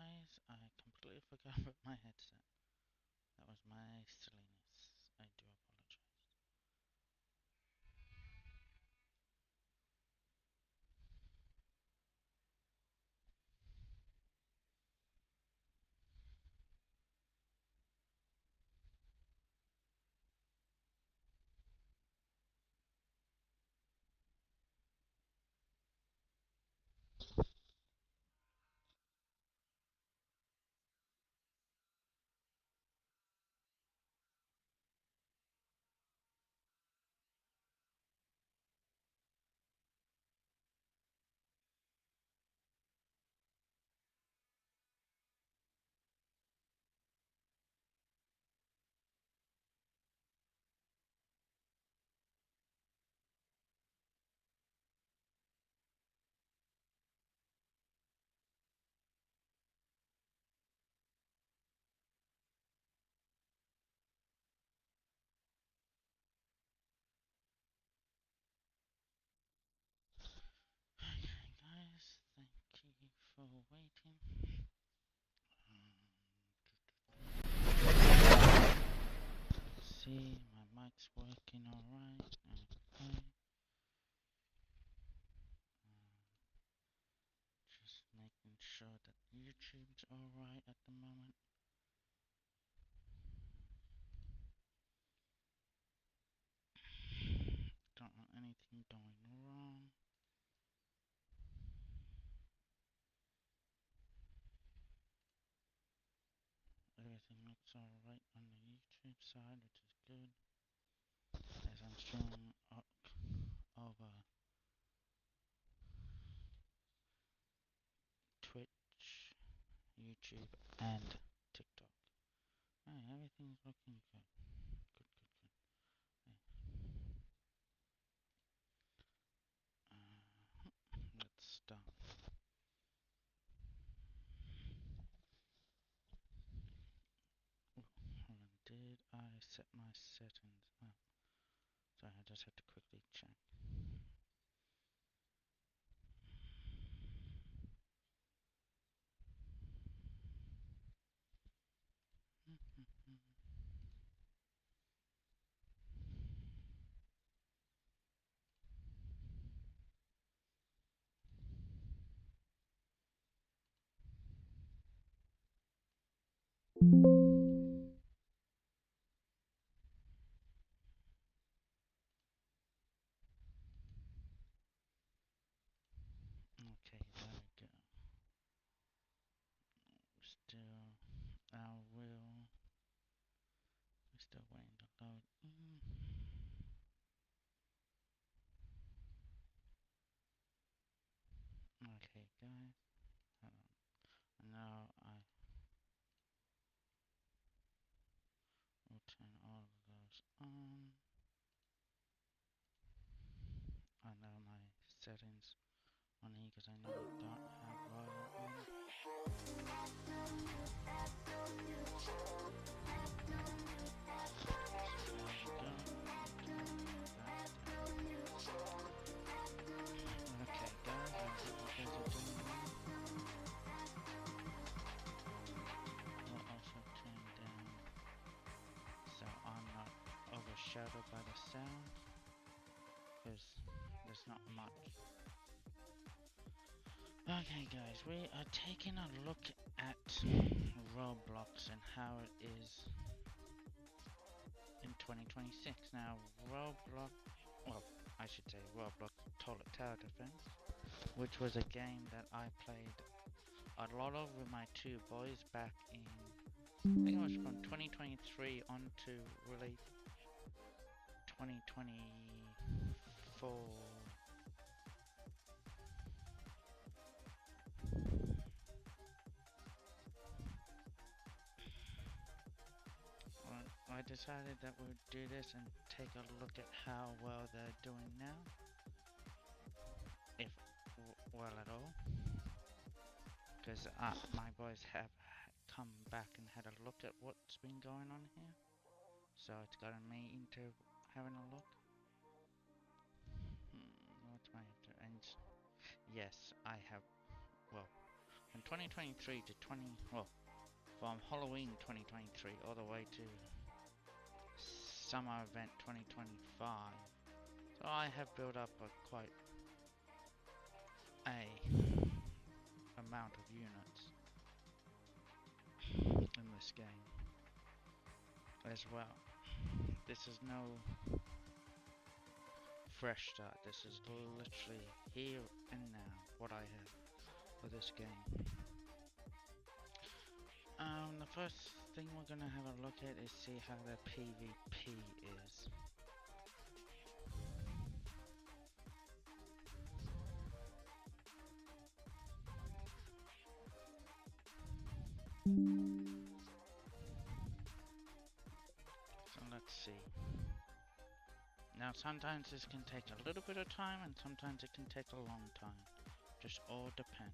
guys, I completely forgot about my headset. That was my silliness. I do apologize. Okay, guys, thank you for waiting. See, my mic's working alright. Okay. Just making sure that YouTube's alright at the moment. Don't want anything going wrong. Everything looks alright on the YouTube side, which is good. As I'm streaming over Twitch, YouTube, and TikTok. Hey, everything's looking good. Good, good, good. Hey. Let's start. Ooh, hold on. Did I set my settings up? Sorry, I just had to quickly check. Okay, there we go. Still, we're still waiting to load in. Okay, guys, hold on. Now I will turn all of those on. I know my settings on here because I know I don't have volume on. Okay, guys, I think you guys are doing well. We'll also turn down so I'm not overshadowed by the sound, because there's not much. Okay guys, we are taking a look at Roblox and how it is in 2026. Now Roblox, well I should say Roblox Tower Defense, which was a game that I played a lot of with my two boys back in, I think it was from 2023 on to really 2024. I decided that we would do this and take a look at how well they're doing now, if well at all, because my boys have come back and had a look at what's been going on here, so it's gotten me into having a look. What's my answer? And yes, I have, well, From 2023 to from Halloween 2023 all the way to summer event 2025. So I have built up a quite a amount of units in this game as well. This is no fresh start. This is literally here and now what I have for this game. The first thing we're gonna have a look at is see how the PvP is. So let's see. Now sometimes this can take a little bit of time and sometimes it can take a long time. Just all depends.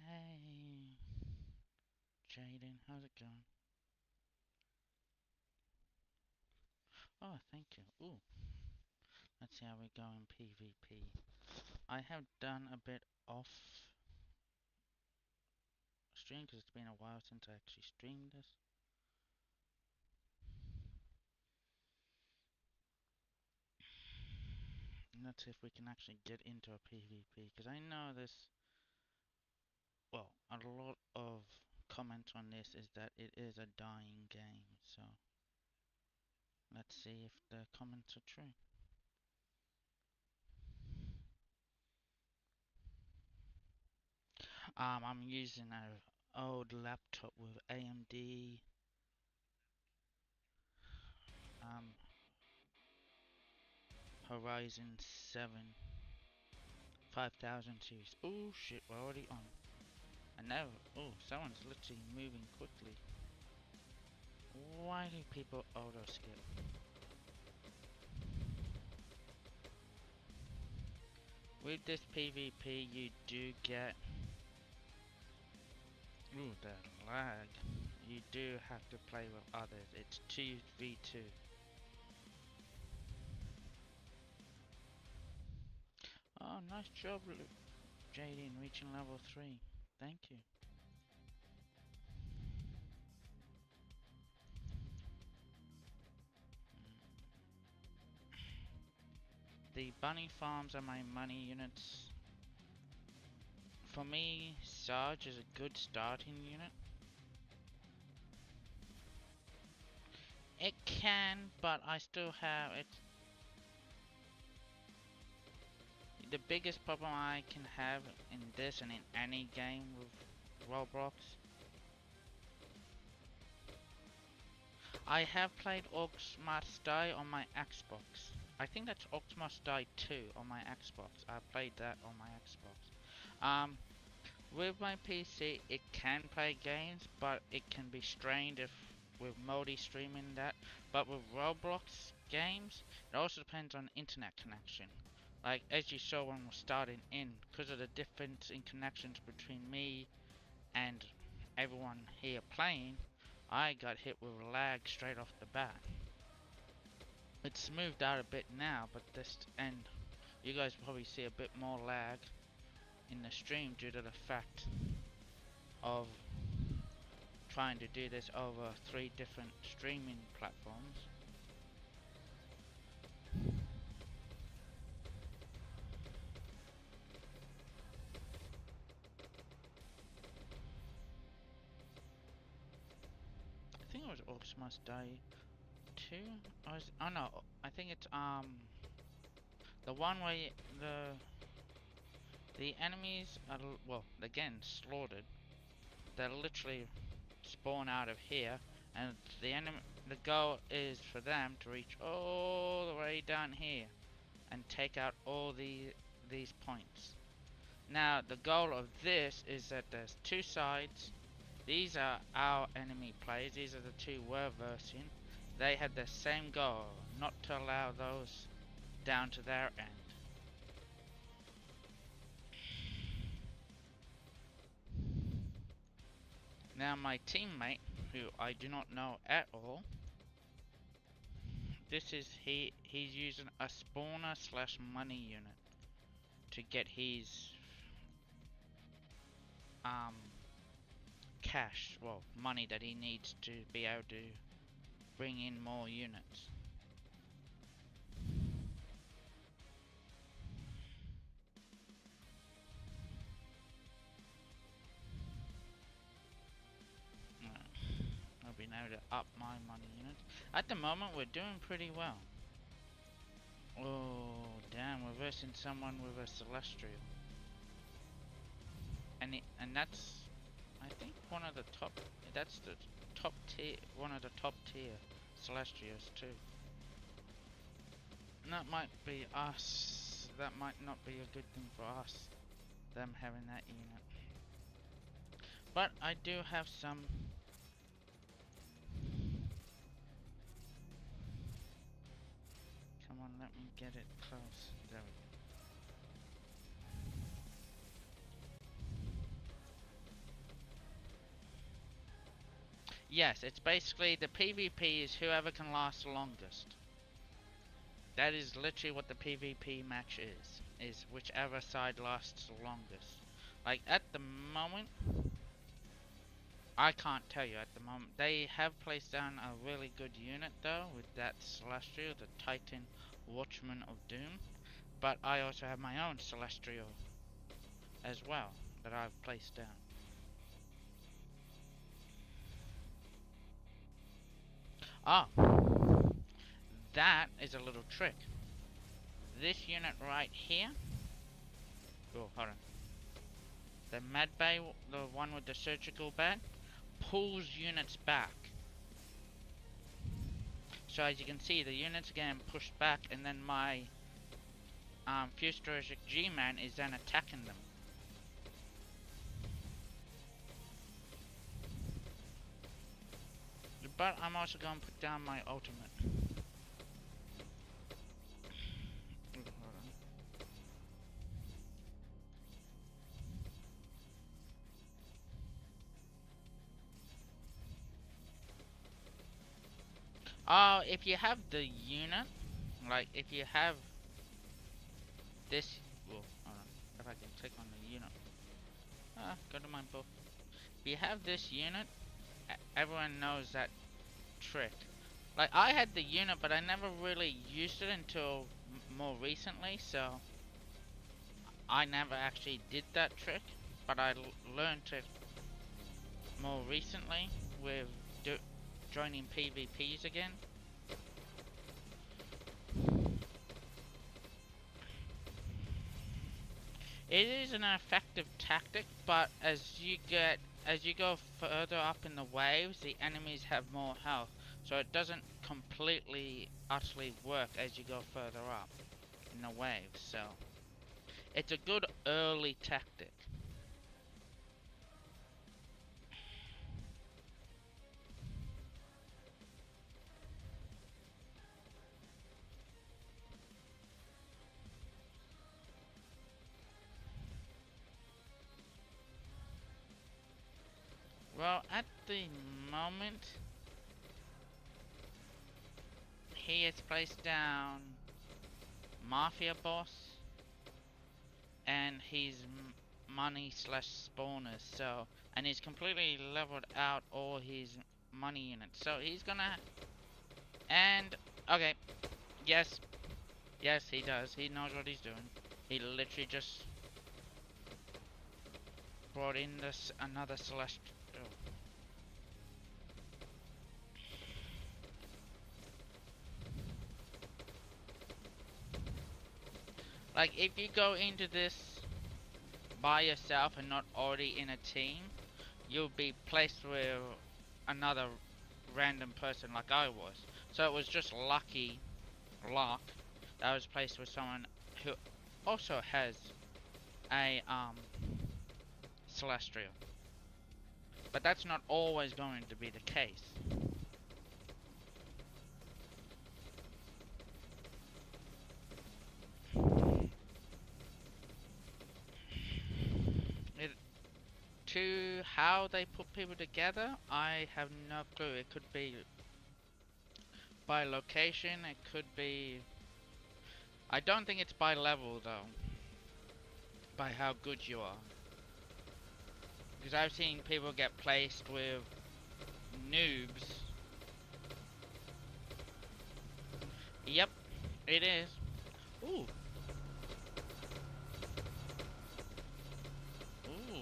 Hey, Jaden, how's it going? Oh, thank you. Ooh, let's see how we go in PvP. I have done a bit off stream because it's been a while since I actually streamed this. And let's see if we can actually get into a PvP because I know this. Well, a lot of comments on this is that it is a dying game, so let's see if the comments are true. I'm using an old laptop with AMD Horizon 7 5000 series. Oh shit, we're already on. And now, oh, someone's literally moving quickly. Why do people auto skip? With this PvP, you do get, ooh, the lag. You do have to play with others. It's 2v2. Oh, nice job, Jaden, reaching level 3. Thank you. The bunny farms are my money units. For me, Sarge is a good starting unit. It can, but I still have it. The biggest problem I can have in this and in any game with Roblox, I have played Orcs Must Die on my Xbox. I think that's Orcs Must Die 2 on my Xbox. I played that on my Xbox. With my PC, it can play games, but it can be strained if with multi-streaming that. But with Roblox games, it also depends on internet connection. Like as you saw when we're starting in, because of the difference in connections between me and everyone here playing, I got hit with lag straight off the bat. It's smoothed out a bit now, but you guys probably see a bit more lag in the stream due to the fact of trying to do this over 3 different streaming platforms. think it was Orcs Must Die 2. Oh no, I think it's the one where the enemies are well, again slaughtered. They literally spawn out of here, and the goal is for them to reach all the way down here and take out all these points. Now the goal of this is that there's two sides. These are our enemy players. These are the two we're versing. They had the same goal, not to allow those down to their end. Now my teammate, who I do not know at all, this is he's using a spawner slash money unit to get his cash, well, money that he needs to be able to bring in more units. I've been able to up my money units. At the moment, we're doing pretty well. Oh, damn, we're versing someone with a Celestial. And that's, I think, one of the top, that's the top tier, one of the top tier Celestials too. And that might be us, that might not be a good thing for us, them having that unit. But I do have some. Come on, let me get it close. There we go. Yes, it's basically the PvP is whoever can last the longest. That is literally what the PvP match is whichever side lasts the longest. Like at the moment, I can't tell you at the moment. They have placed down a really good unit though with that Celestial, the Titan Watchman of Doom. But I also have my own Celestial as well that I've placed down. Ah, that is a little trick. This unit right here. Oh, hold on. The Mad Bay, the one with the surgical bag, pulls units back. So as you can see, the units are getting pushed back, and then my futuristic G-Man is then attacking them. But I'm also going to put down my ultimate. Oh, if you have the unit, like if you have this, well, hold on, if I can click on the unit. Go to my book. If you have this unit, everyone knows that trick. Like I had the unit, but I never really used it until more recently, so I never actually did that trick, but I learned it more recently with joining PvPs again. It is an effective tactic, but as you go further up in the waves, the enemies have more health, so it doesn't completely, utterly work as you go further up in the waves, so it's a good early tactic. Well, at the moment, he has placed down Mafia Boss and his money slash spawners, so, and he's completely leveled out all his money units, so he's gonna, and, okay, yes, he does, he knows what he's doing. He literally just brought in this another Celestial. Like, if you go into this by yourself and not already in a team, you'll be placed with another random person like I was. So it was just luck that I was placed with someone who also has a celestial. But that's not always going to be the case. To how they put people together, I have no clue. It could be by location, it could be... I don't think it's by level though. By how good you are. Because I've seen people get placed with noobs. Yep, it is. Ooh. Ooh.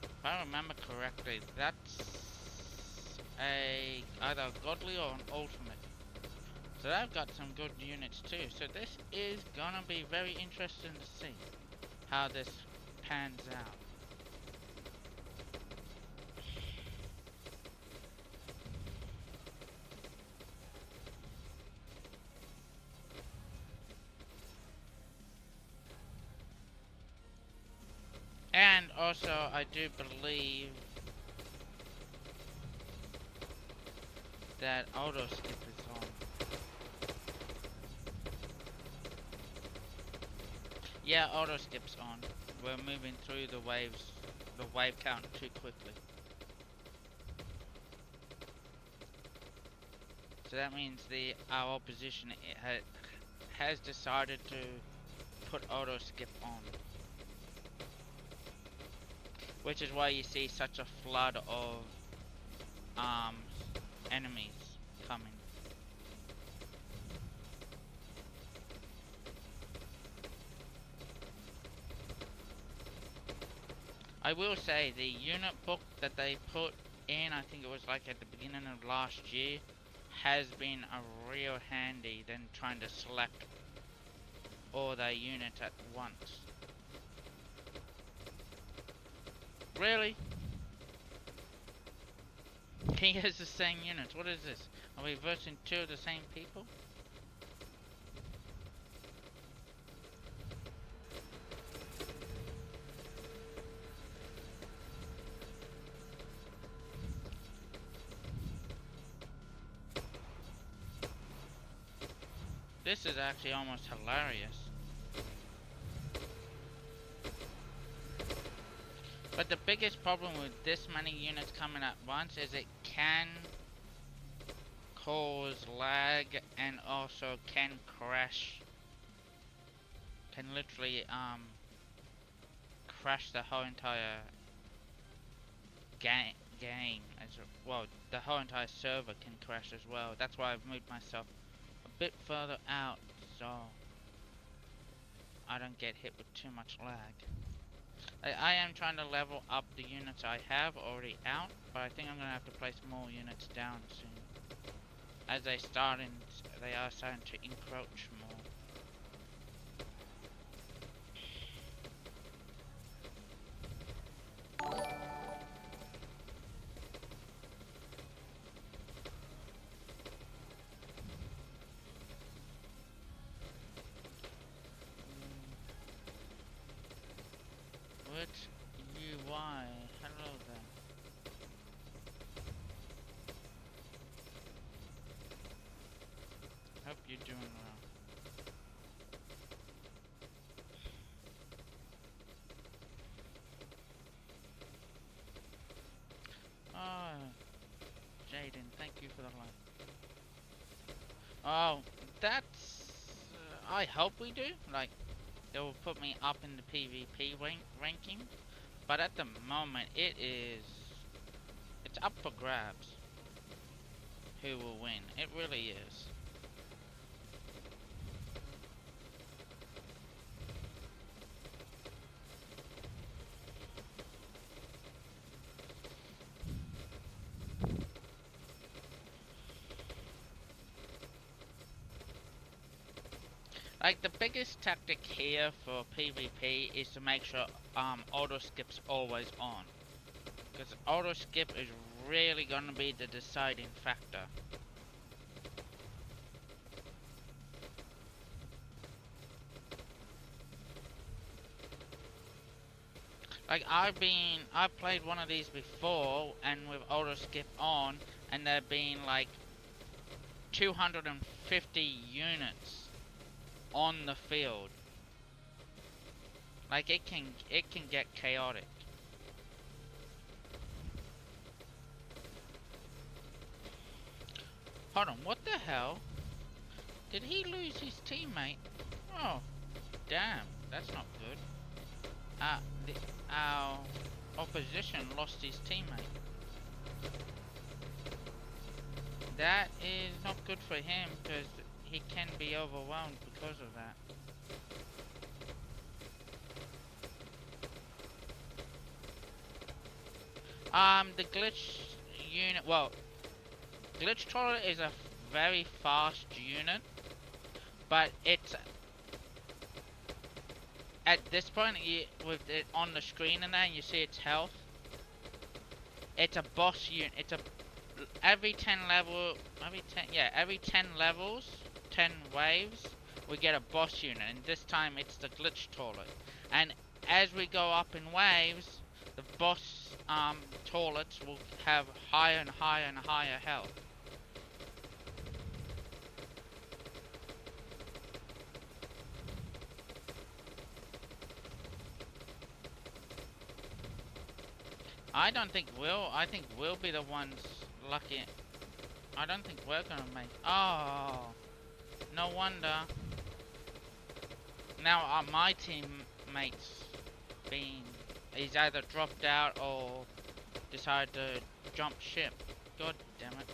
If I remember correctly, that's either a godly or an ultimate. So they've got some good units too. So this is gonna be very interesting to see how this pans out. And also, I do believe that auto skip is on. Yeah, auto skip's on. We're moving through the waves, the wave count too quickly. So that means our opposition has decided to put auto skip on. Which is why you see such a flood of enemies coming. I will say the unit book that they put in, I think it was like at the beginning of last year, has been a real handy than trying to select all their units at once. Really? He has the same units. What is this? Are we versing two of the same people? This is actually almost hilarious. But the biggest problem with this many units coming at once is it can cause lag and also can crash. Can literally crash the whole entire game as well. The whole entire server can crash as well. That's why I've moved myself a bit further out so I don't get hit with too much lag. I am trying to level up the units I have already out, but I think I'm going to have to place more units down soon. As they are starting to encroach more. Which UI? Hello there. Hope you're doing well. Oh, Jaden, thank you for the like. Oh, that's... I hope we do. Like, they will put me up in the PvP ranking. But at the moment, it's up for grabs. Who will win? It really is. Like, the biggest tactic here for PvP is to make sure auto skip's always on, because auto skip is really gonna be the deciding factor. Like, I played one of these before, and with auto skip on, and there being like 250 units on the field. Like, it can get chaotic. Hold on, what the hell? Did he lose his teammate? Oh, damn, that's not good. Our opposition lost his teammate. That is not good for him, because he can be overwhelmed because of that. The glitch unit, well, glitch trawler is a very fast unit, but it's, at this point, with it on the screen and that, you see its health. It's a boss unit. It's a every 10 levels, 10 waves, we get a boss unit, and this time it's the glitch toilet. And as we go up in waves, the boss toilets will have higher and higher and higher health. I think we'll be the ones lucky. I don't think we're gonna make. Oh, no wonder. Now my teammates he's either dropped out or decided to jump ship. God damn it.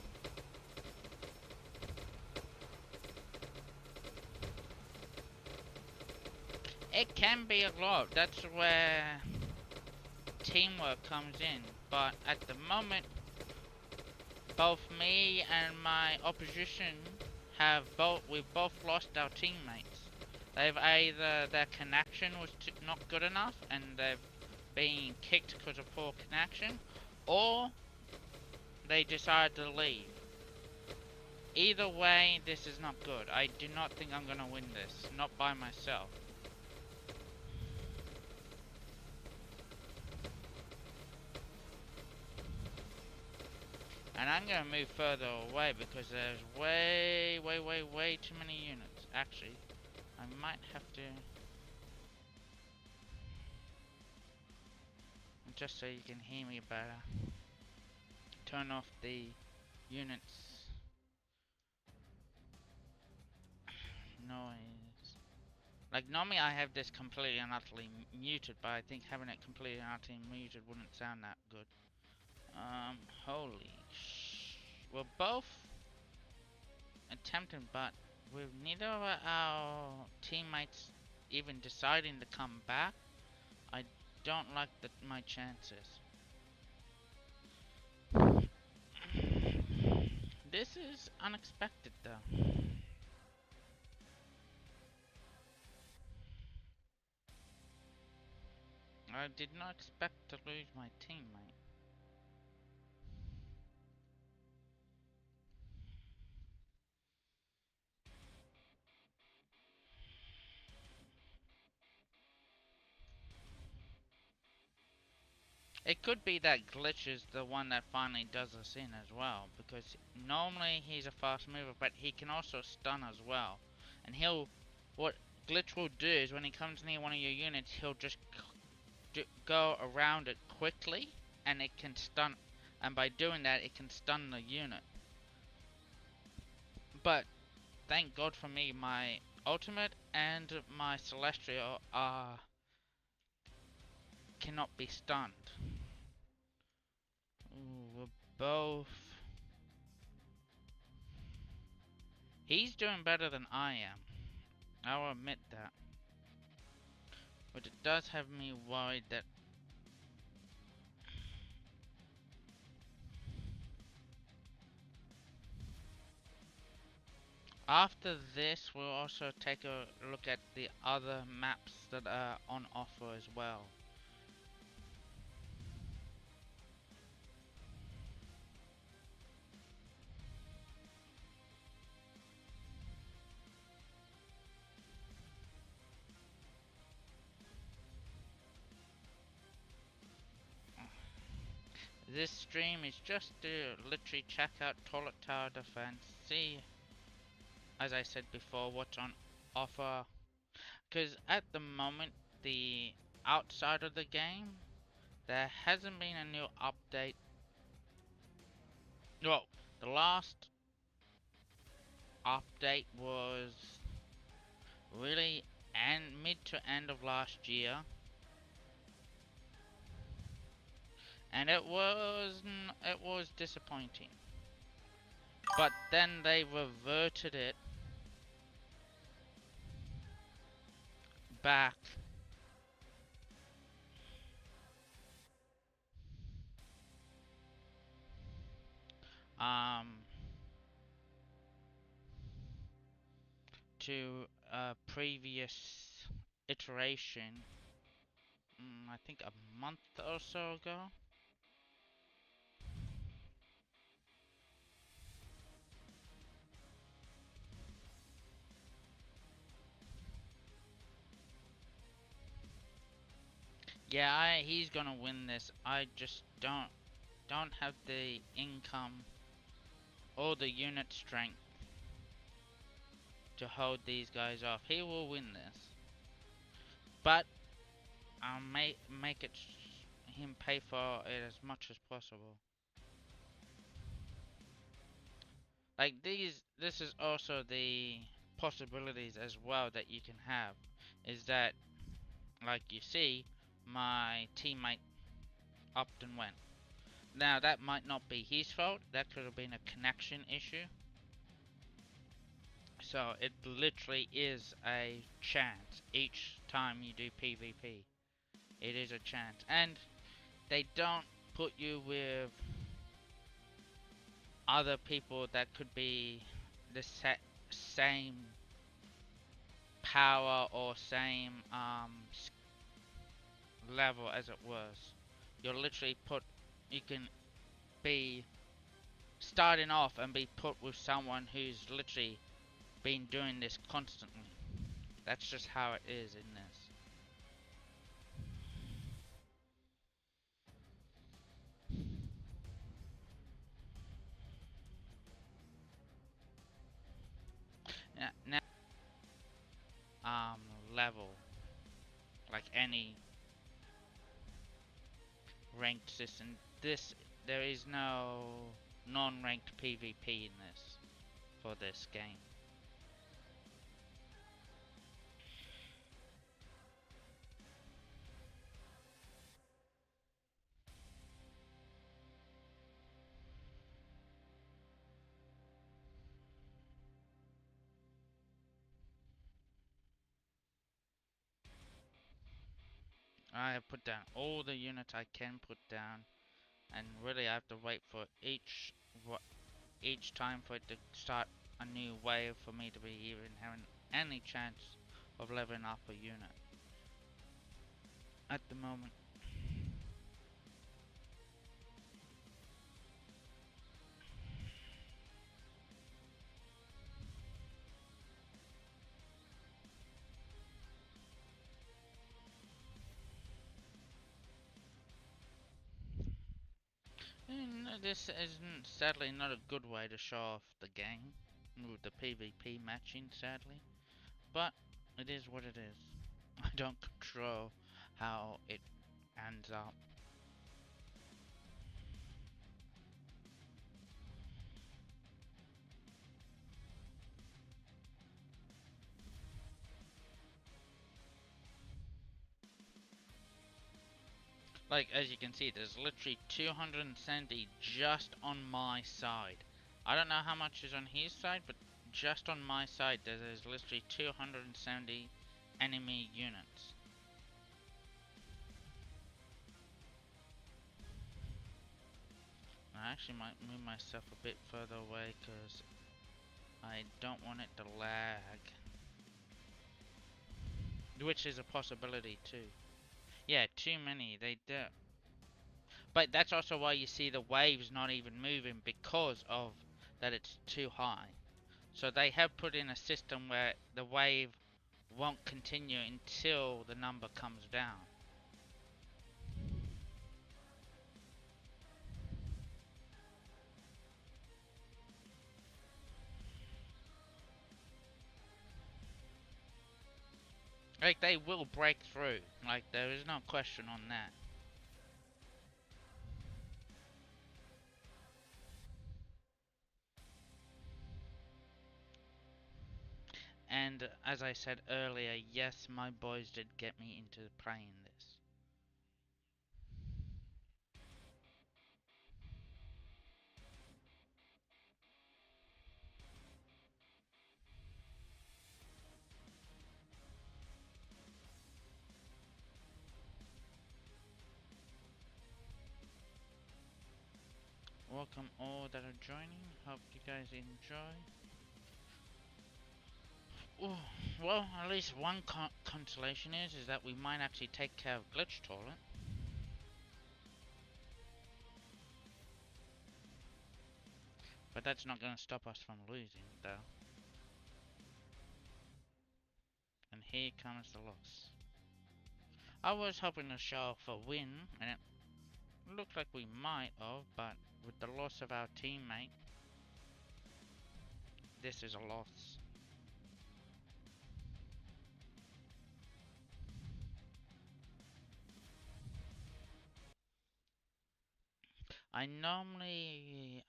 It can be a lot. That's where teamwork comes in. But at the moment, both me and my opposition we've both lost our teammates. They've either their connection was not good enough and they've been kicked because of poor connection, or they decided to leave. Either way, this is not good. I do not think I'm gonna win this, not by myself. And I'm gonna move further away because there's way too many units. Actually, I might have to, just so you can hear me better, turn off the units noise. Like, normally I have this completely and utterly muted, but I think having it completely and utterly muted wouldn't sound that good. Holy we're both attempting, but with neither of our teammates even deciding to come back, I don't like my chances. This is unexpected though. I did not expect to lose my teammate. It could be that Glitch is the one that finally does us in as well, because normally he's a fast mover, but he can also stun as well. And what Glitch will do is when he comes near one of your units, he'll just go around it quickly, and it can stun, and by doing that, it can stun the unit. But thank God for me, my ultimate and my celestial cannot be stunned. Ooh, we're both. He's doing better than I am. I'll admit that. But it does have me worried that After this, we'll also take a look at the other maps that are on offer as well. This stream is just to literally check out Toilet Tower Defense, see, as I said before, what's on offer. Because at the moment, the outside of the game, there hasn't been a new update. Well, the last update was really mid to end of last year, and it was disappointing. But then they reverted it back um to a previous iteration, I think a month or so ago. Yeah, he's gonna win this. I just don't have the income or the unit strength to hold these guys off. He will win this, but I'll make it him pay for it as much as possible. Like this is also the possibilities as well that you can have, is that, like you see, my teammate upped and went. Now that might not be his fault, that could have been a connection issue. So it literally is a chance each time you do PvP. It is a chance. And they don't put you with other people that could be the same power or same level as it was. You're literally you can be starting off and be put with someone who's literally been doing this constantly. That's just how it is in this. Now, level, like any ranked system, there is no non-ranked PvP in this for this game. I have put down all the units I can put down, and really I have to wait for each time for it to start a new wave for me to be even having any chance of leveling up a unit at the moment. This isn't sadly not a good way to show off the game with the PvP matching, sadly, but it is what it is. I don't control how it ends up. Like, as you can see, there's literally 270 just on my side. I don't know how much is on his side, but just on my side there's literally 270 enemy units. I actually might move myself a bit further away, because I don't want it to lag. Which is a possibility too. Yeah, too many, they do. But that's also why you see the waves not even moving, because of that it's too high. So they have put in a system where the wave won't continue until the number comes down. Like, they will break through. Like, there is no question on that. And as I said earlier, yes, my boys did get me into playing this. Welcome all that are joining. Hope you guys enjoy. Ooh, well, at least one consolation is that we might actually take care of Glitch Toilet. But that's not going to stop us from losing, though. And here comes the loss. I was hoping to show off a win, and it looked like we might have, but with the loss of our teammate, this is a loss. I normally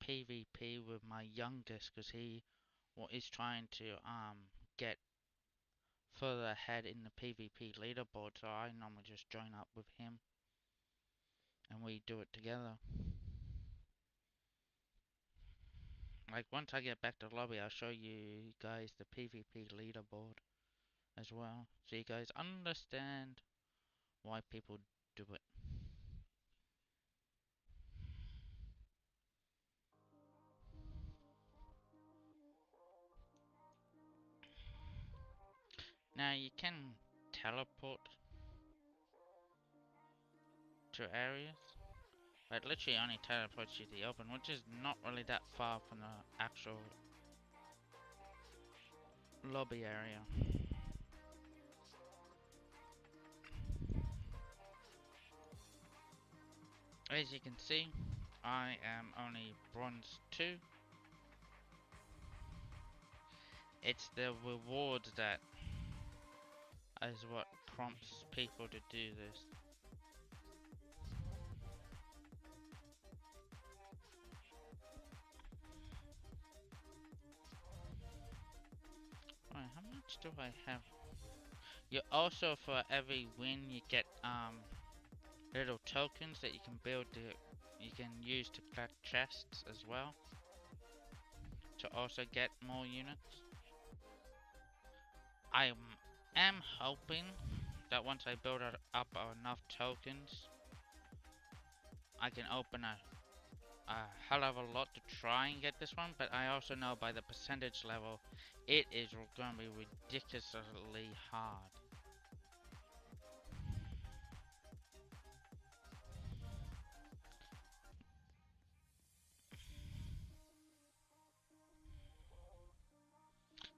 PvP with my youngest because he is trying to get further ahead in the PvP leaderboard, so I normally just join up with him and we do it together. Like, once I get back to the lobby, I'll show you guys the PvP leaderboard as well, so you guys understand why people do it. Now you can teleport to areas, but it literally only teleports you to the open, which is not really that far from the actual lobby area. As you can see, I am only bronze 2. It's the rewards that is what prompts people to do this. Alright, how much do I have? You also, for every win, you get little tokens that you can build to, you can use to collect chests as well, to also get more units. I am hoping that once I build up enough tokens, I can open a hell of a lot to try and get this one, but I also know by the percentage level, it is going to be ridiculously hard.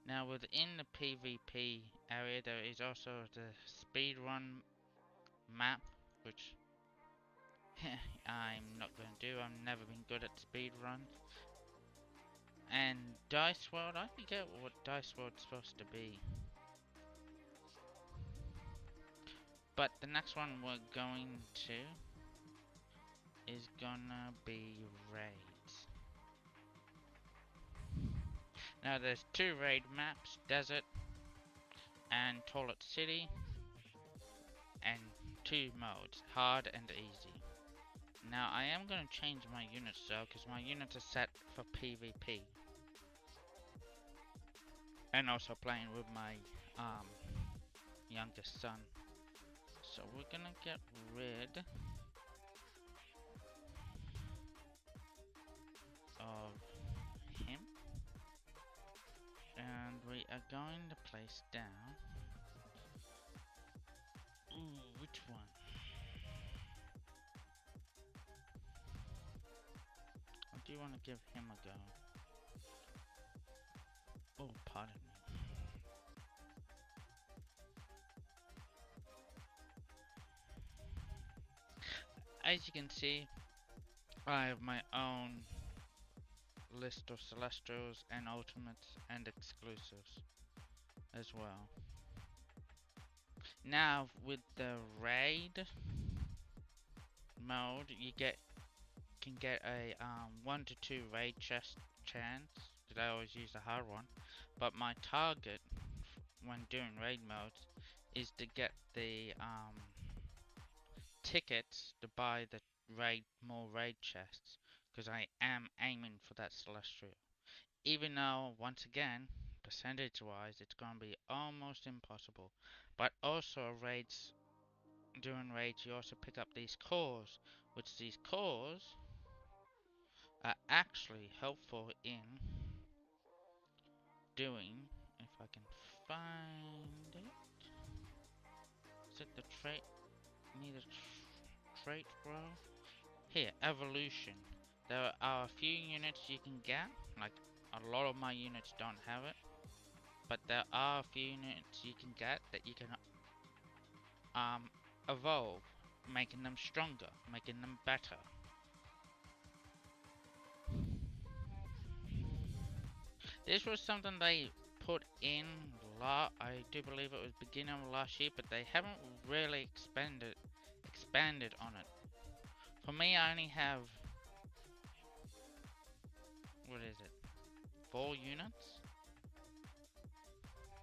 Now within the PvP area, there is also the speedrun map, which I'm not going to do. I've never been good at speedruns. And Dice World, I forget what Dice World's supposed to be. But the next one we're going to is gonna be raids. Now there's 2 raid maps, Desert and Toilet City, and 2 modes, hard and easy. Now I am going to change my units though, because my units are set for PvP. And also playing with my youngest son. So we're gonna get rid of him. tearing the place down. Ooh, which one? I do want to give him a go. Oh, pardon me. As you can see, I have my own list of Celestials and Ultimates and Exclusives as well. Now, with the raid mode, you can get a 1 to 2 raid chest chance, because I always use the hard one. But my target when doing raid modes is to get the tickets to buy the more raid chests, because I am aiming for that Celestial. Even though, once again, percentage wise, it's gonna be almost impossible. But also doing raids, you also pick up these cores, which these cores are actually helpful in doing, if I can find it. Is it the trait? Need a trait, bro? Here, evolution. There are a few units you can get, like a lot of my units don't have it, but there are a few units you can get that you can evolve, making them stronger, making them better. This was something they put in I do believe it was beginning of last year, but they haven't really expanded on it. For me, I only have, what is it, 4 units?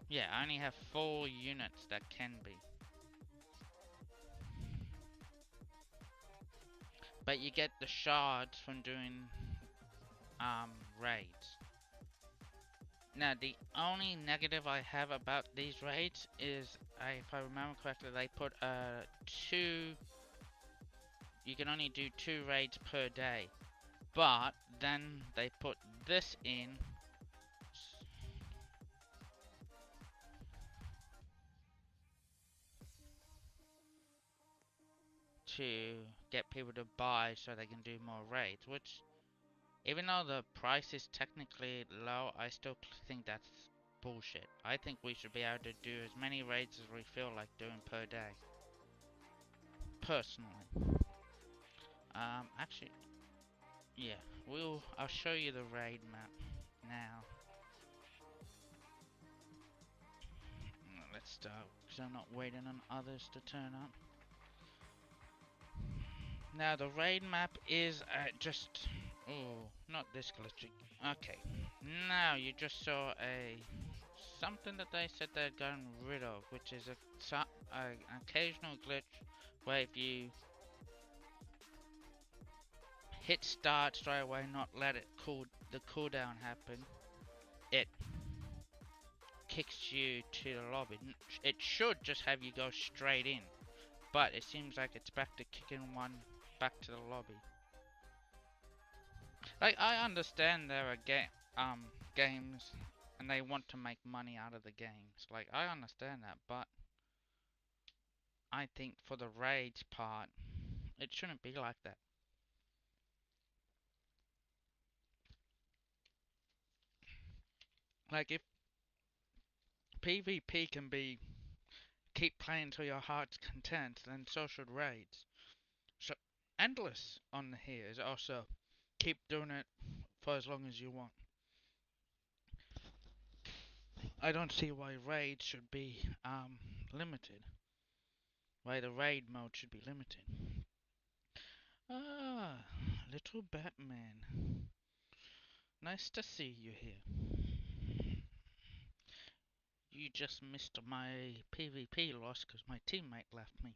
Yeah, I only have 4 units that can be. But you get the shards from doing raids. Now, the only negative I have about these raids is, if I remember correctly, they put 2. You can only do 2 raids per day. But then they put this in to get people to buy so they can do more raids, which, even though the price is technically low, I still think that's bullshit. I think we should be able to do as many raids as we feel like doing per day. Personally. Actually, yeah, I'll show you the raid map now. Let's start, because I'm not waiting on others to turn up. Now, the raid map is just... Oh, not this glitchy. Okay. Now, you just saw something that they said they'd gotten rid of, which is an occasional glitch where if you hit start straight away, not let it the cooldown happen, it kicks you to the lobby. It should just have you go straight in, but it seems like it's back to kicking one back to the lobby. Like, I understand there are games and they want to make money out of the games. Like, I understand that, but I think for the raids part, it shouldn't be like that. Like, if PvP can be keep playing to your heart's content, then so should raids. So, endless on here is also keep doing it for as long as you want. I don't see why raids should be limited. Why the raid mode should be limited. Ah, little Batman. Nice to see you here. You just missed my PvP loss because my teammate left me.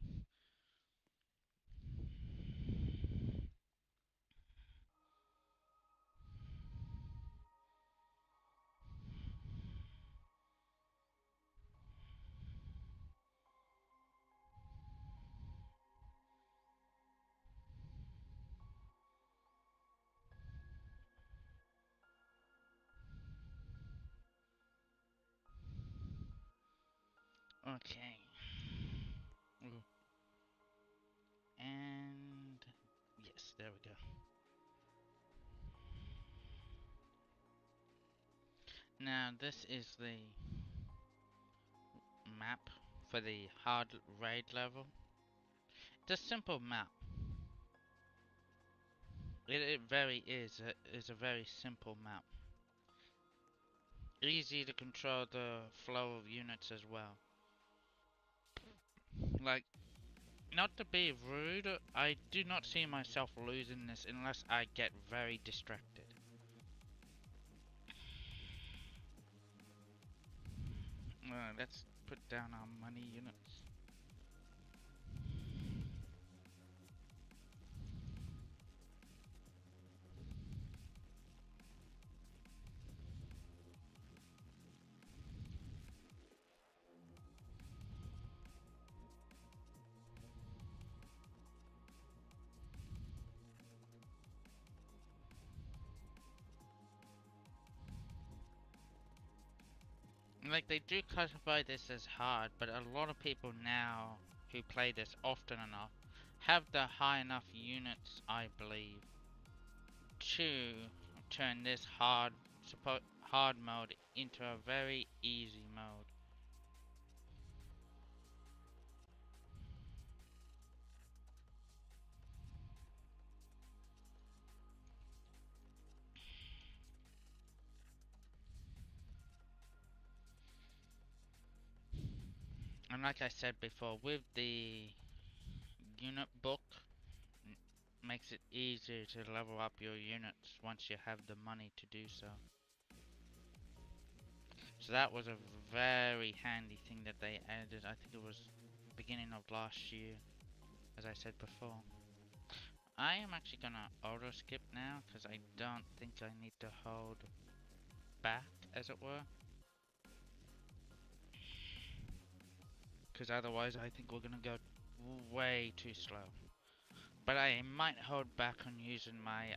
Okay. Ooh. And yes, there we go. Now this is the map for the hard raid level. It's a simple map. It very is a very simple map. Easy to control the flow of units as well. Like, not to be rude, I do not see myself losing this unless I get very distracted. Let's put down our money units. Like, they do classify this as hard, but a lot of people now who play this often enough have the high enough units, I believe, to turn this hard mode into a very easy mode. And like I said before, with the unit book, makes it easier to level up your units once you have the money to do so. So that was a very handy thing that they added. I think it was beginning of last year, as I said before. I am actually gonna auto skip now because I don't think I need to hold back, as it were. Because otherwise I think we're gonna go way too slow. But I might hold back on using my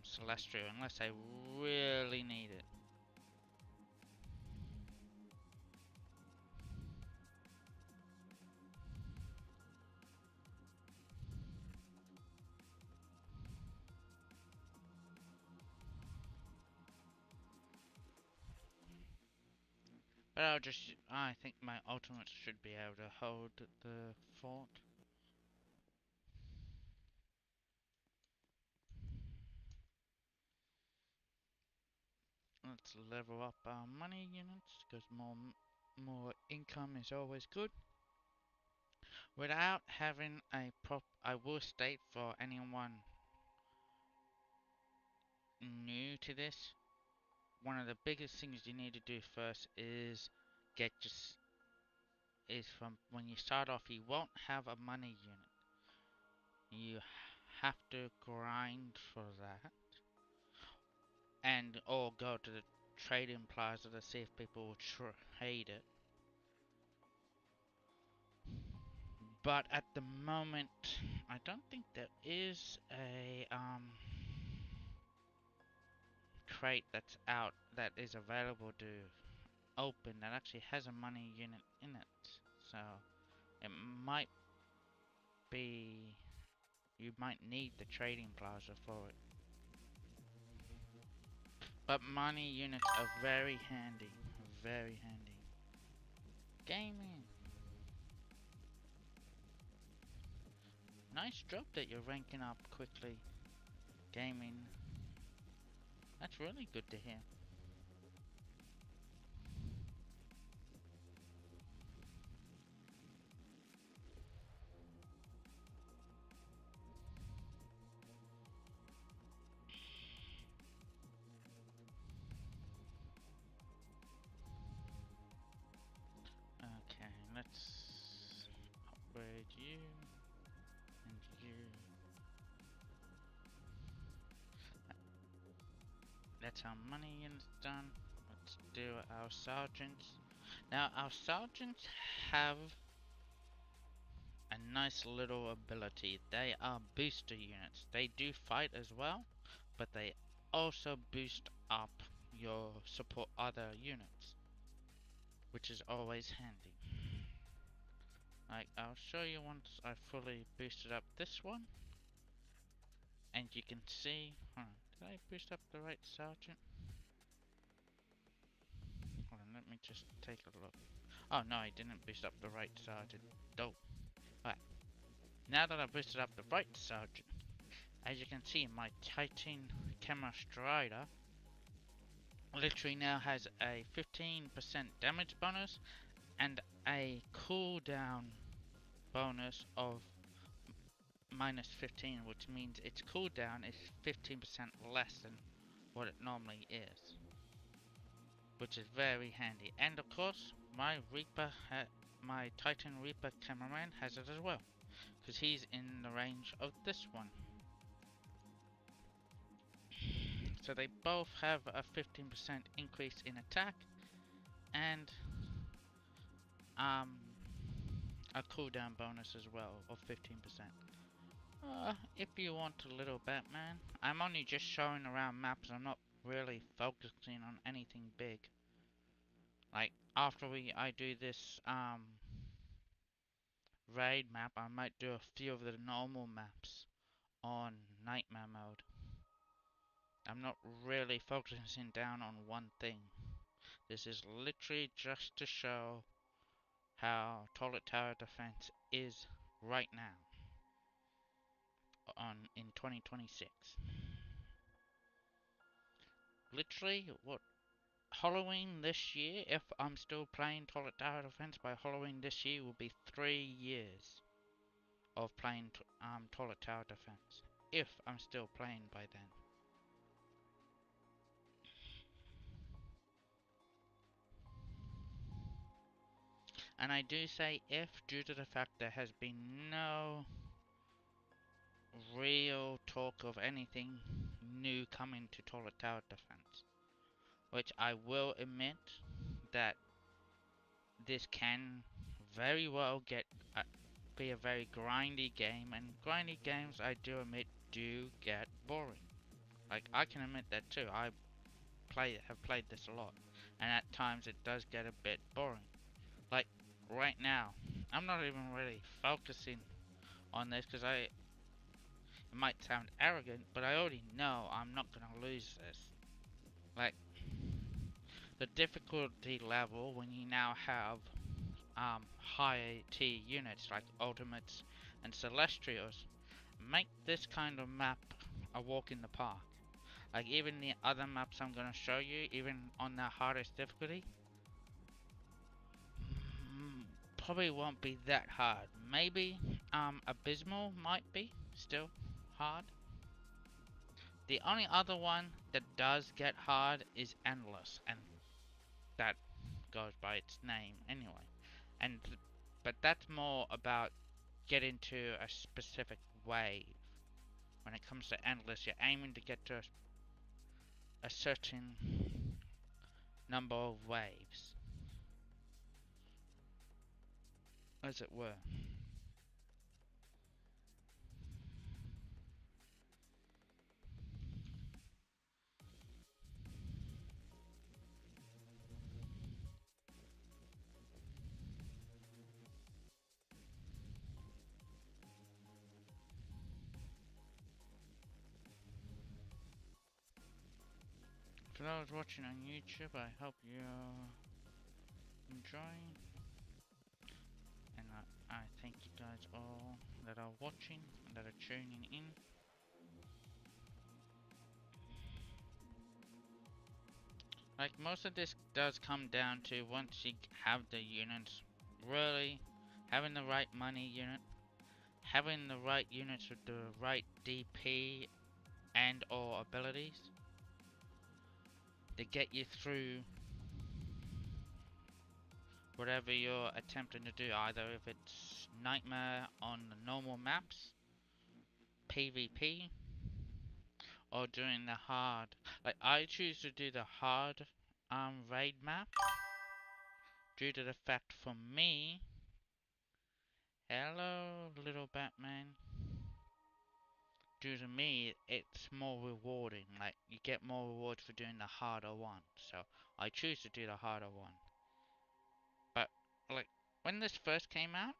Celestial unless I really need it. But I think my ultimates should be able to hold the fort. Let's level up our money units, because more income is always good. Without having a I will state for anyone new to this, one of the biggest things you need to do first is get just is from when you start off, you won't have a money unit. You have to grind for that, and or go to the trading plaza to see if people will trade it. But at the moment, I don't think there is a crate that's out that is available to open that actually has a money unit in it. So it might be you might need the trading plaza for it. But money units are very handy, very handy. Gaming. Nice job that you're ranking up quickly. Gaming. That's really good to hear. Okay, let's upgrade you and you. That's our money units done. Let's do our sergeants. Now our sergeants have a nice little ability. They are booster units. They do fight as well, but they also boost up your support other units, which is always handy. Like, I'll show you once I fully boosted up this one, and you can see, hold on, did I boost up the right sergeant? Hold on, let me just take a look. Oh no, I didn't boost up the right sergeant. Dope. Alright, now that I've boosted up the right sergeant, as you can see, my Titan Camera Strider literally now has a 15% damage bonus and a cooldown bonus of minus 15, which means its cooldown is 15% less than what it normally is, which is very handy. And of course, my my Titan Reaper cameraman has it as well, because he's in the range of this one. So they both have a 15% increase in attack and a cooldown bonus as well of 15%. If you want a little Batman, I'm only just showing around maps. I'm not really focusing on anything big. Like after I do this raid map, I might do a few of the normal maps on nightmare mode. I'm not really focusing down on one thing. This is literally just to show how Toilet Tower Defense is right now in 2026. Literally, what Halloween this year, if I'm still playing Toilet Tower Defense by Halloween this year, will be 3 years of playing Toilet Tower Defense. If I'm still playing by then. And I do say if, due to the fact there has been no real talk of anything new coming to Toilet Tower Defense. Which I will admit that this can very well be a very grindy game, and grindy games, I do admit, do get boring. Like, I can admit that too. I have played this a lot, and at times it does get a bit boring. Like right now, I'm not even really focusing on this because it might sound arrogant, but I already know I'm not gonna lose this. Like, the difficulty level when you now have higher tier units like Ultimates and Celestials make this kind of map a walk in the park. Like even the other maps I'm gonna show you, even on the hardest difficulty, probably won't be that hard. Maybe Abysmal might be still hard. The only other one that does get hard is Endless, and that goes by its name anyway. But that's more about getting to a specific wave. When it comes to Endless, you're aiming to get to a certain number of waves, as it were. For those watching on YouTube, I hope you're enjoying, and I thank you guys all that are watching and that are tuning in. Like, most of this does come down to once you have the units, really having the right money unit, having the right units with the right DP and or abilities to get you through whatever you're attempting to do, either if it's Nightmare on the normal maps, PvP, or doing the hard. Like, I choose to do the hard raid map due to the fact, for me, hello little Batman, due to me, it's more rewarding. Like, you get more rewards for doing the harder one. So, I choose to do the harder one. But, like, when this first came out,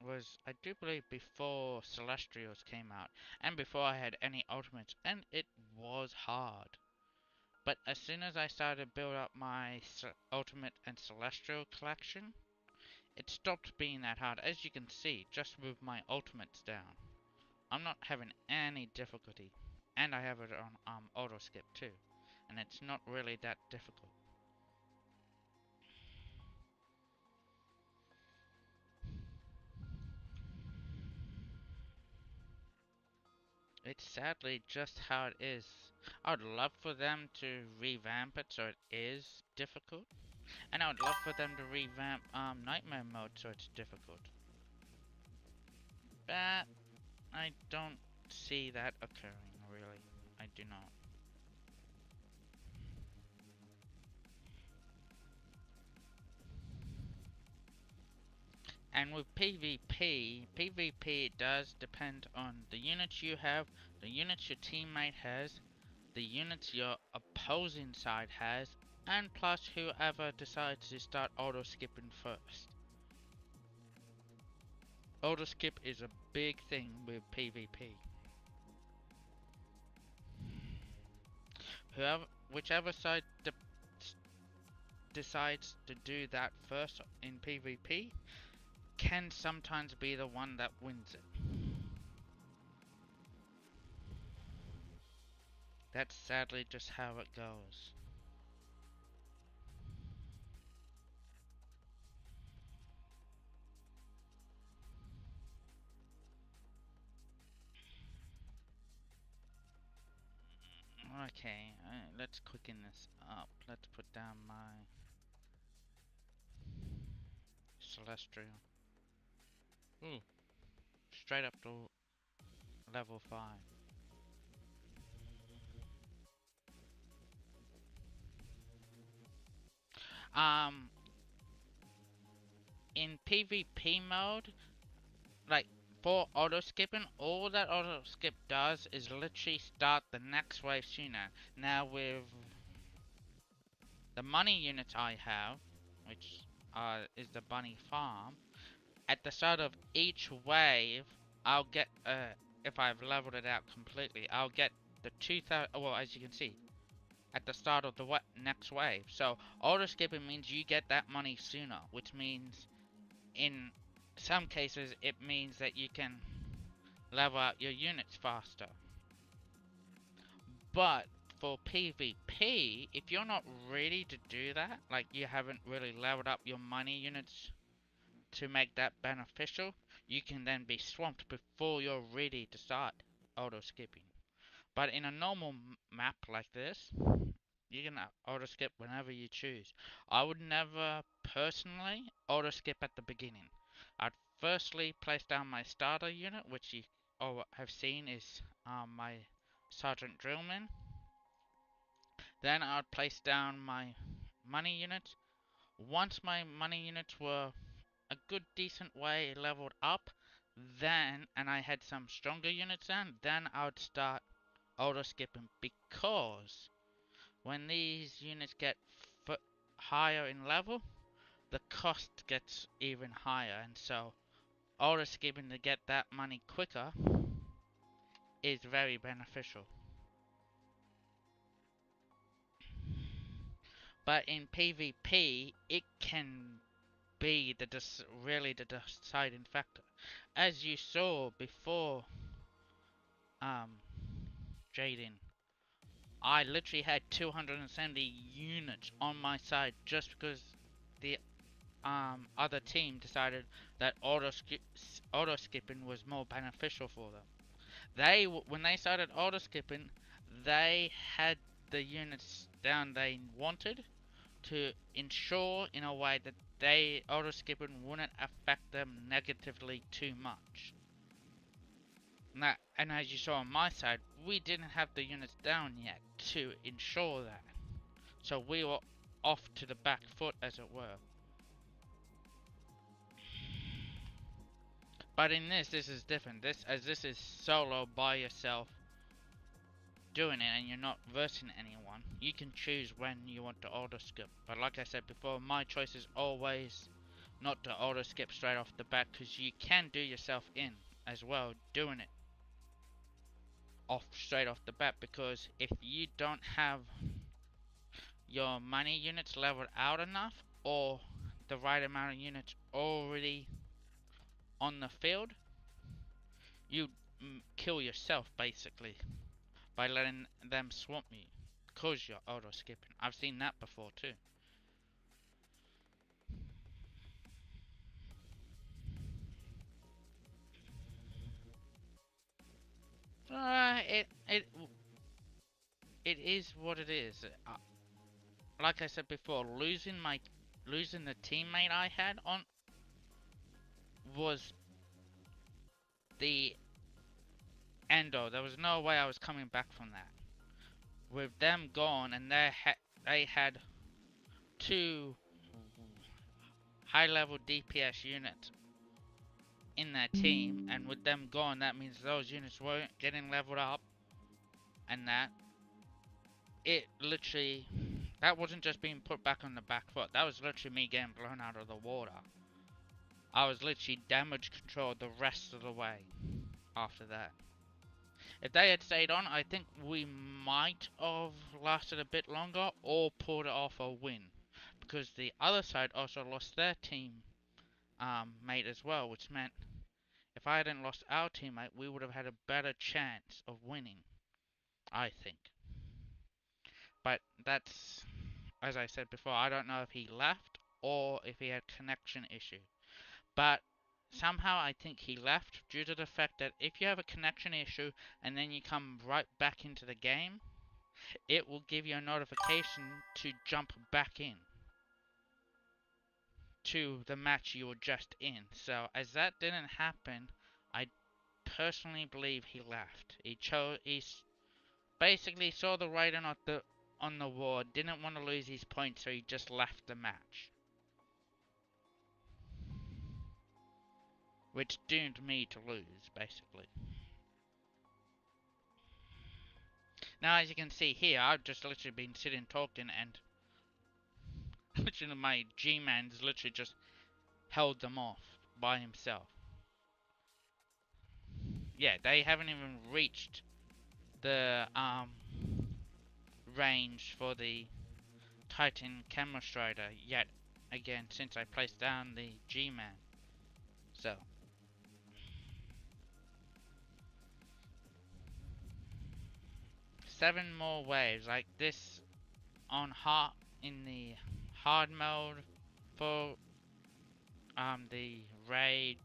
was, I do believe, before Celestials came out, and before I had any ultimates, and it was hard. But as soon as I started to build up my ultimate and celestial collection, it stopped being that hard. As you can see, just with my ultimates down, I'm not having any difficulty. And I have it on auto skip too, and it's not really that difficult. It's sadly just how it is. I would love for them to revamp it so it is difficult. And I would love for them to revamp Nightmare mode so it's difficult. But I don't see that occurring, really. I do not. And with PvP does depend on the units you have, the units your teammate has, the units your opposing side has, and plus whoever decides to start auto skipping first. Auto skip is a big thing with PvP. Whichever side decides to do that first in PvP can sometimes be the one that wins it. That's sadly just how it goes. Okay, let's quicken this up. Let's put down my Celestial. Ooh, straight up to level 5. Um, in PvP mode, like, for auto skipping, all that auto skip does is literally start the next wave sooner. Now with the money units I have, which is the bunny farm, at the start of each wave, I'll get, if I've leveled it out completely, I'll get the 2000, well, as you can see, at the start of the next wave. So, auto skipping means you get that money sooner, which means, in some cases, it means that you can level out your units faster. But, for PvP, if you're not ready to do that, like you haven't really leveled up your money units to make that beneficial, you can then be swamped before you're ready to start auto skipping. But in a normal map like this, you can auto skip whenever you choose. I would never personally auto skip at the beginning. I'd firstly place down my starter unit, which you all have seen is my Sergeant Drillman. Then I'd place down my money units. Once my money units were a good decent way leveled up, then, and I had some stronger units then I would start auto skipping, because when these units get higher in level, the cost gets even higher, and so auto skipping to get that money quicker is very beneficial. But in PvP, it can be really the deciding factor. As you saw before, Jaden, I literally had 270 units on my side just because the other team decided that auto skipping was more beneficial for them. When they started auto skipping, they had the units down they wanted to ensure in a way that auto skipping wouldn't affect them negatively too much. Now, and as you saw on my side, we didn't have the units down yet to ensure that. So we were off to the back foot, as it were. But in this is different. This is solo by yourself doing it, and you're not versing anyone. You can choose when you want to auto skip. But like I said before, my choice is always not to auto skip straight off the bat, because you can do yourself in as well doing it straight off the bat, because if you don't have your money units leveled out enough, or the right amount of units already on the field, you kill yourself basically by letting them swamp you because you're auto skipping. I've seen that before too. It is what it is. Like I said before, losing the teammate I had on was the endo. There was no way I was coming back from that. With them gone, and they had 2 high-level DPS units in their team, and with them gone, that means those units weren't getting leveled up, and that wasn't just being put back on the back foot. That was literally me getting blown out of the water. I was literally damage controlled the rest of the way after that. If they had stayed on, I think we might have lasted a bit longer or pulled off a win, because the other side also lost their team mate as well, which meant if I hadn't lost our teammate, we would have had a better chance of winning, I think. But that's, as I said before, I don't know if he left or if he had connection issue. But somehow I think he left due to the fact that if you have a connection issue and then you come right back into the game, it will give you a notification to jump back in to the match you were just in. So as that didn't happen, I personally believe he left. He basically saw the writing on the wall, didn't want to lose his points, so he just left the match. Which doomed me to lose, basically. Now, as you can see here, I've just literally been sitting talking, and literally my G-Man's literally just held them off by himself. Yeah, they haven't even reached the range for the Titan Camera Strider yet again since I placed down the G-Man. So 7 more waves like this on in the hard mode for the raid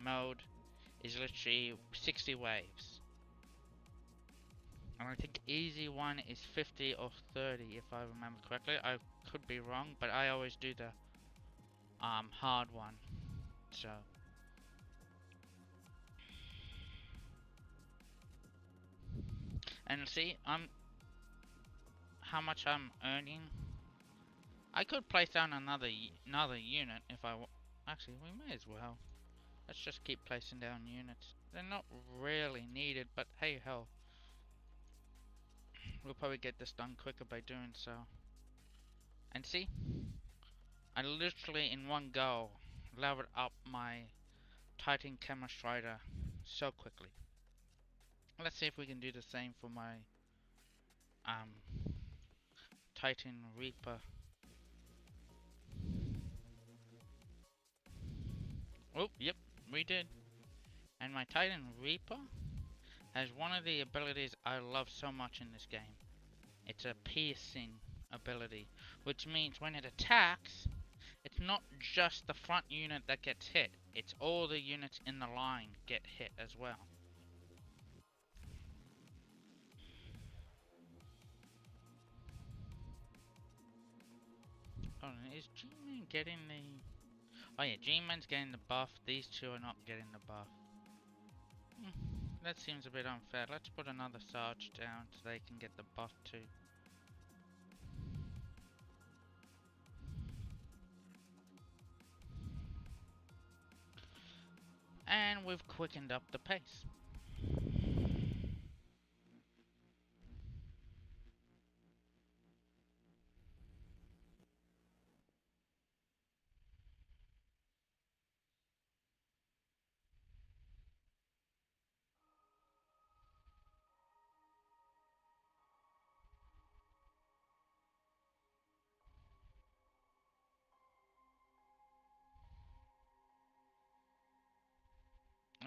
mode is literally 60 waves. And I think easy one is 50 or 30 if I remember correctly. I could be wrong, but I always do the hard one. So and see how much I'm earning. I could place down another unit if I actually we may as well. Let's just keep placing down units. They're not really needed, but hey ho. We'll probably get this done quicker by doing so. And see, I literally in one go leveled up my Titan Camera Strider so quickly. Let's see if we can do the same for my Titan Reaper. Oh, yep, we did. And my Titan Reaper has one of the abilities I love so much in this game. It's a piercing ability, which means when it attacks, it's not just the front unit that gets hit, it's all the units in the line get hit as well. Oh, is G-Man getting the... Oh yeah, G-Man's getting the buff, these two are not getting the buff. That seems a bit unfair. Let's put another Sarge down so they can get the buff too. And we've quickened up the pace.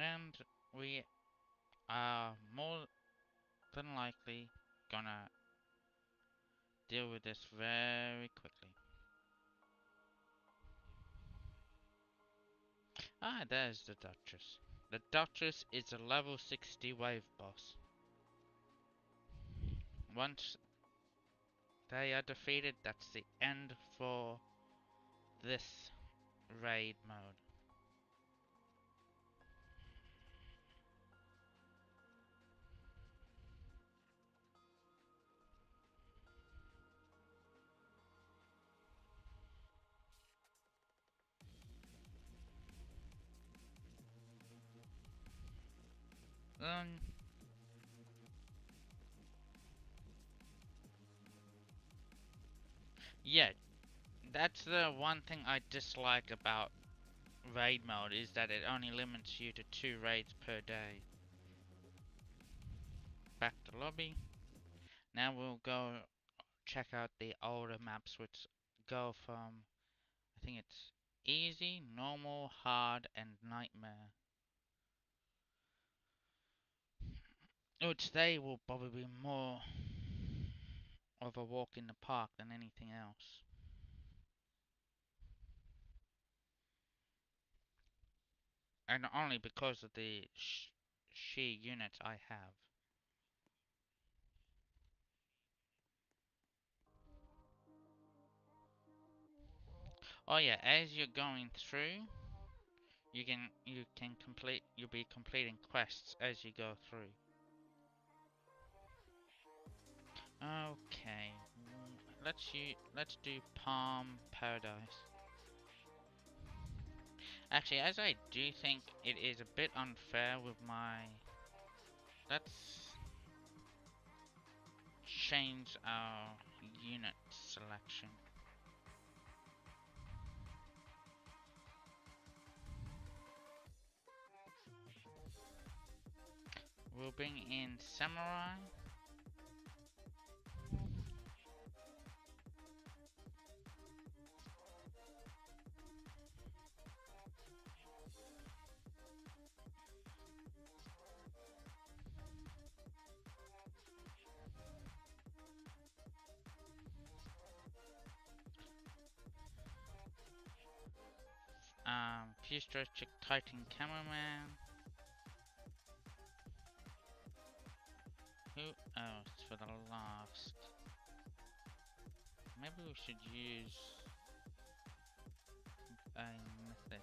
And we are more than likely gonna deal with this very quickly. Ah, there's the Duchess. The Duchess is a level 60 wave boss. Once they are defeated, that's the end for this raid mode. Um, yeah, that's the one thing I dislike about raid mode, is that it only limits you to 2 raids per day. Back to lobby. Now we'll go check out the older maps, which go from, I think it's easy, normal, hard, and nightmare. Which they will probably be more of a walk in the park than anything else. And only because of the sheer units I have. Oh yeah, as you're going through, you'll be completing quests as you go through. Okay, let's do Palm Paradise. Actually, as I do think it is a bit unfair with my, let's change our unit selection. We'll bring in Samurai. Futuristic Titan Cameraman. Who else for the last? Maybe we should use a mythic.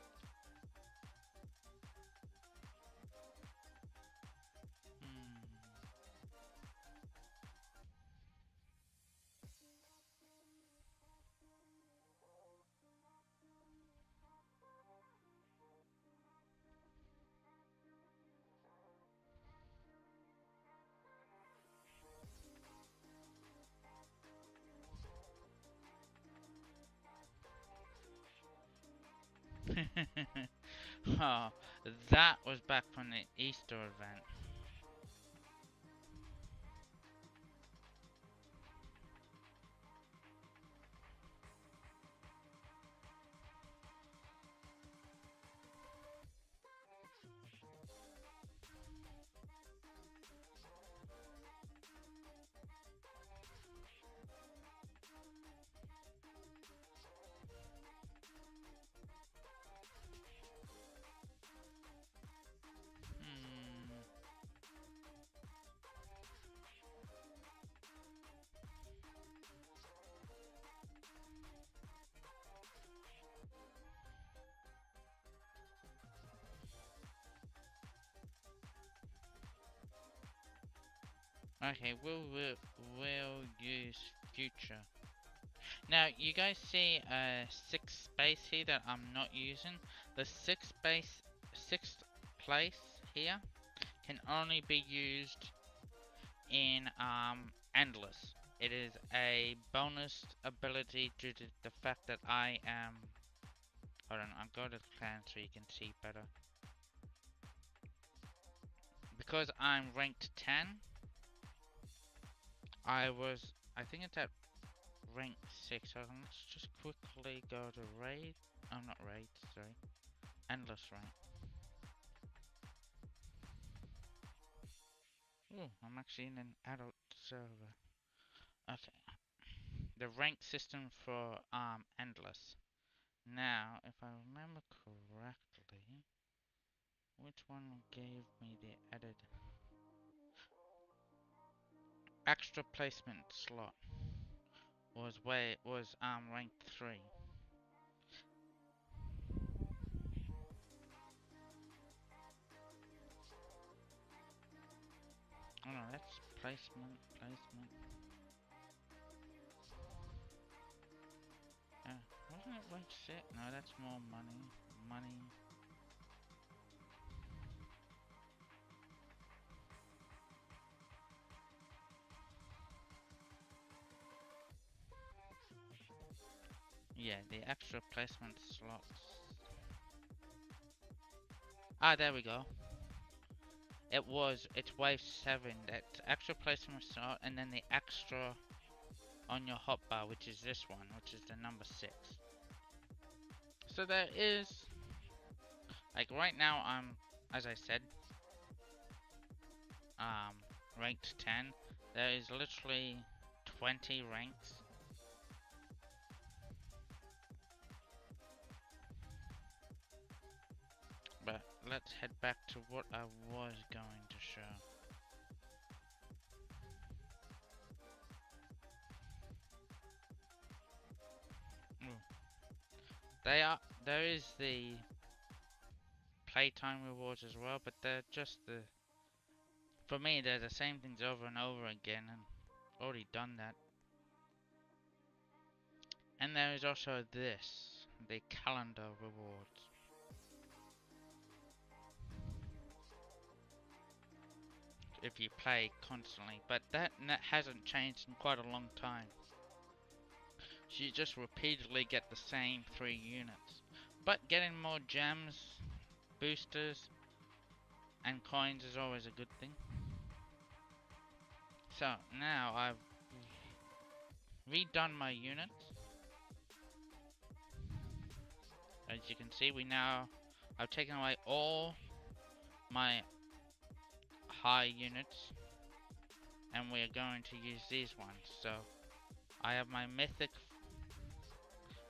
Oh, that was back from the Easter event. Okay, we'll use future. Now, you guys see a 6th space here that I'm not using. The 6th place here can only be used in Endless. It is a bonus ability due to the fact that I am... Hold on, I'll go to the clan so you can see better. Because I'm ranked 10, I think it's at rank 6, so let's just quickly go to raid. Oh, not raid, sorry. Endless rank. Ooh, I'm actually in an adult server. Okay. The rank system for Endless. Now, if I remember correctly, which one gave me the added extra placement slot was rank 3. Oh no, that's placement. Yeah, wasn't it rank 6? No, that's more money. Yeah, the extra placement slots. Ah, there we go. It's wave 7, that extra placement slot, and then the extra on your hotbar, which is this one, which is the number 6. So there is, like right now as I said, ranked 10. There is literally 20 ranks. But let's head back to what I was going to show. There is the playtime rewards as well, but they're just for me they're the same things over and over again, and already done that. And there is also this, the calendar rewards. If you play constantly, but that hasn't changed in quite a long time. So you just repeatedly get the same 3 units. But getting more gems, boosters, and coins is always a good thing. So now I've redone my units. As you can see, I've taken away all my high units, and we are going to use these ones. So I have my mythic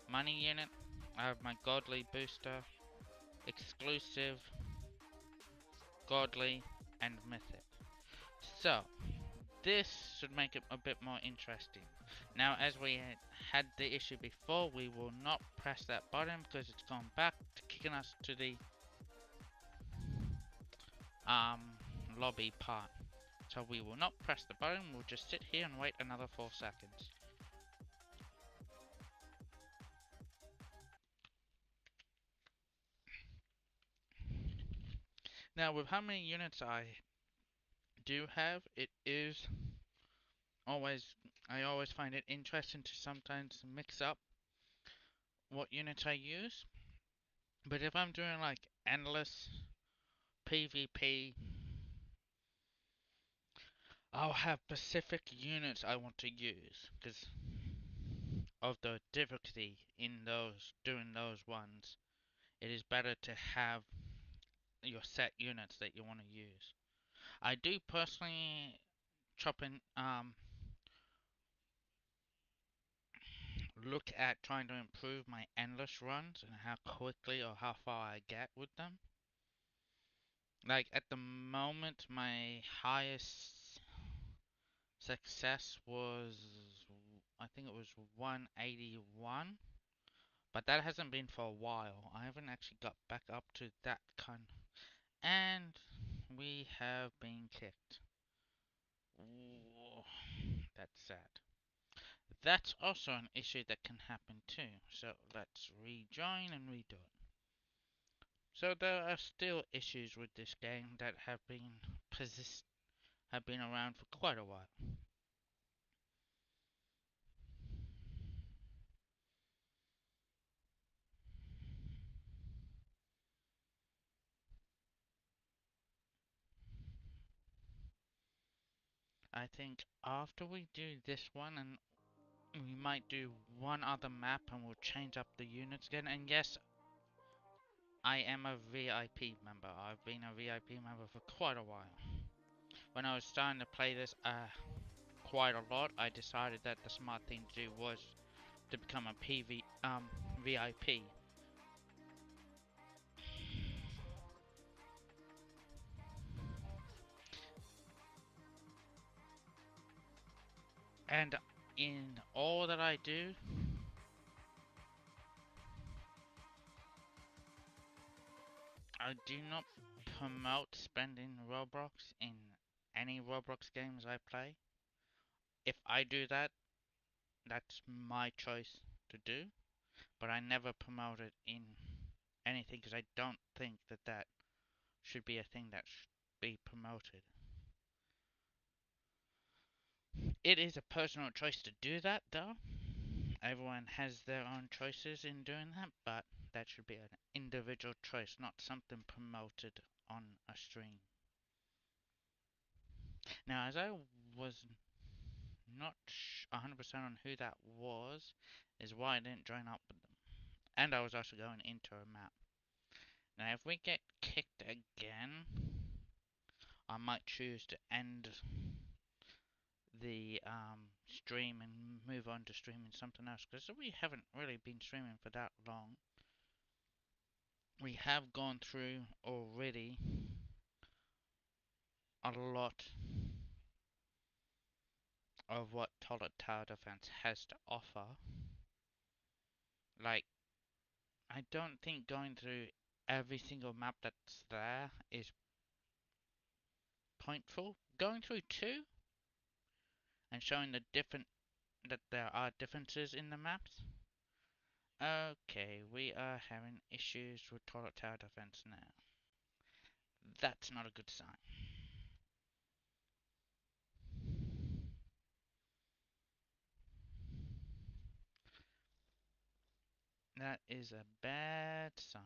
money unit, I have my godly booster, exclusive, godly, and mythic. So this should make it a bit more interesting. Now, as we had the issue before, we will not press that button because it's gone back to kicking us to the lobby part. So we will not press the button, we'll just sit here and wait another 4 seconds. Now, with how many units I do have, I always find it interesting to sometimes mix up what units I use. But if I'm doing like endless PvP, I'll have specific units I want to use because of the difficulty in doing those ones. It is better to have your set units that you want to use. I do personally look at trying to improve my endless runs and how quickly or how far I get with them. Like at the moment, my highest success was, I think it was 181, but that hasn't been for a while. I haven't actually got back up to that kind. And we have been kicked. Ooh, that's sad. That's also an issue that can happen too. So let's rejoin and redo it. So there are still issues with this game that have been around for quite a while. I think after we do this one, and we might do one other map, and we'll change up the units again. And yes, I am a VIP member. I've been a VIP member for quite a while. When I was starting to play this quite a lot, I decided that the smart thing to do was to become a VIP. And in all that I do, I do not promote spending Roblox in any Roblox games I play. If I do that, that's my choice to do, but I never promote it in anything because I don't think that that should be a thing that should be promoted. It is a personal choice to do that, though. Everyone has their own choices in doing that, but that should be an individual choice, not something promoted on a stream. Now, as I was not 100% on who that was, is why I didn't join up with them. And I was also going into a map. Now, if we get kicked again, I might choose to end the stream and move on to streaming something else, because we haven't really been streaming for that long. We have gone through already a lot of what Tower Defense has to offer. Like, I don't think going through every single map that's there is pointful. Going through two and showing that there are differences in the maps. Okay, we are having issues with Tower Defense now. That's not a good sign. That is a bad sign.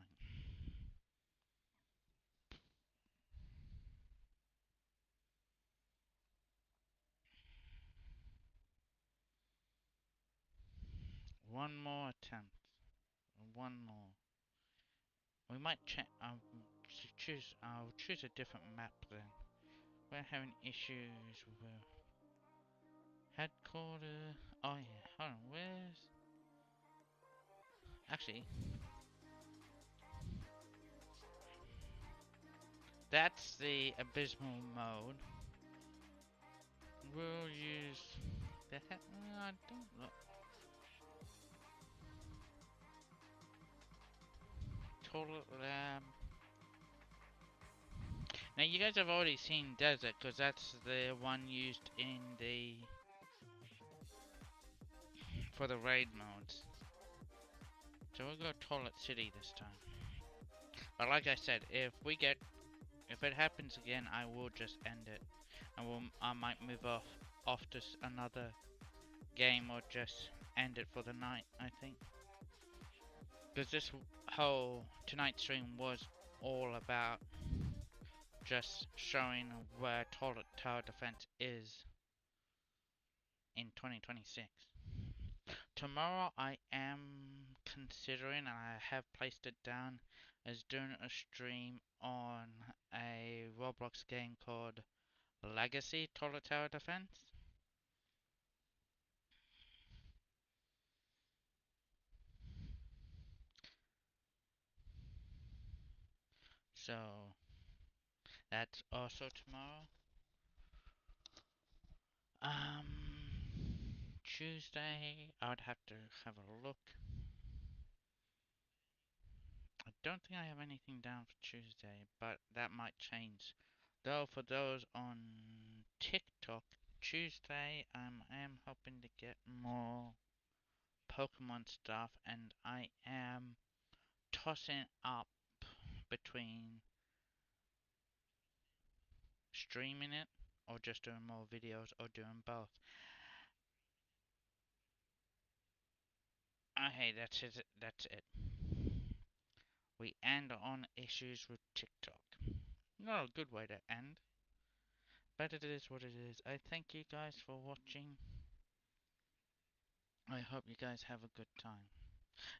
One more attempt. One more. We might check. I'll choose a different map then. We're having issues with headquarters. Oh yeah, hold on. Where's actually? That's the abysmal mode. We'll use the heck. I don't look. Toilet lab. Now you guys have already seen desert because that's the one used in the for the raid modes. So we'll go Toilet City this time. But like I said, if it happens again, I will just end it, and I might move off to another game or just end it for the night. I think because this whole tonight's stream was all about just showing where Tower Defense is in 2026. Tomorrow I am considering, and I have placed it down, as doing a stream on a Roblox game called Legacy Tower Defense. So that's also tomorrow. Tuesday I would have to have a look. I don't think I have anything down for Tuesday, but that might change. Though for those on TikTok, Tuesday I am hoping to get more Pokemon stuff, and I am tossing up between streaming it or just doing more videos or doing both. Okay, that's it. That's it. We end on issues with TikTok. Not a good way to end, but it is what it is. I thank you guys for watching. I hope you guys have a good time.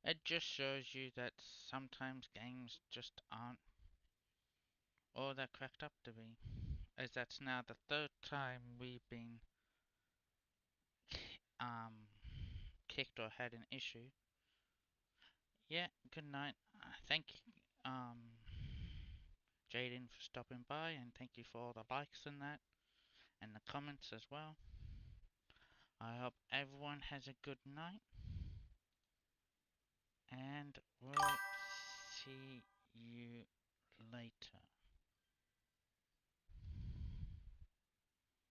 It just shows you that sometimes games just aren't all they're cracked up to be. As that's now the third time we've been um kicked or had an issue. Yeah, good night. Thank you, Jaden, for stopping by, and thank you for all the likes and that, and the comments as well. I hope everyone has a good night, and we'll see you